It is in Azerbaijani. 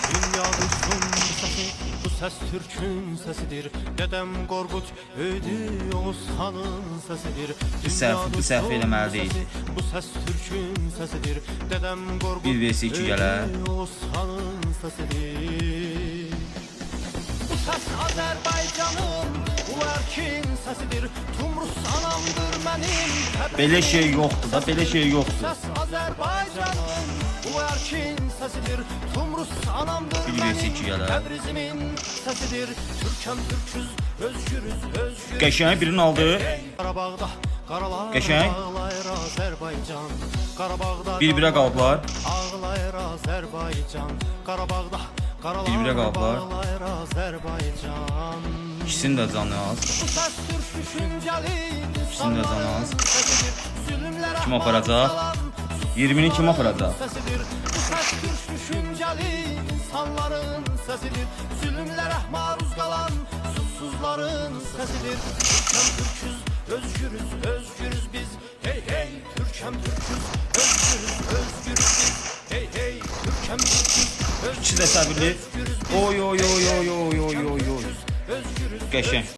Dünya duysun sesi, bu ses Türk'ün sesidir. Dedem Qorqud öydü Oğuz Xanın sesidir. Bu səhv eləməli deyil. Bu ses Türk'ün sesidir. Dedem Qorqud Bir vs 2 gələr. Oğuz Xanın sesidir. Bu ses Azərbaycanın, bu erkin sesidir. Tumrus anamdır mənim. Belə şey yoxdur da, belə şey yoxdur. Ses Azərbaycanın, bu erkin sesidir. Tumrus anamdır Bir vs 2 gələr. Təbrizimin sesidir. Türkəm Türküz, özgürüz, özgür. Qəşəng birini aldı. Qarabağda qaralar Qəşəng. ağlayır Azərbaycan. Qarabağda Bir-birə qalıblar. ağlayır Azərbaycan. Qarabağda qaralar Bir-birə qalıblar. ağlayır Azərbaycan. İkisinin də canı az. Bu səs Türk düşüncəli İkisinin də canı az. sesidir. Zülmlərə Kim aparacaq? 20'ni kim aparacaq? Sesidir. Bu səs Türk düşüncəli insanların sesidir. Zülmlərə maruz qalan susuzların sesidir. Türkəm Türküz, özgürüz, özgürüz biz. Hey hey, Türkəm Türküz, özgürüz, özgürüz biz. Hey hey, Türkəm Türküz, İkisi də səbirli. Oy oy oy oy oy oy oy oy. özgürüz. Qəşəng.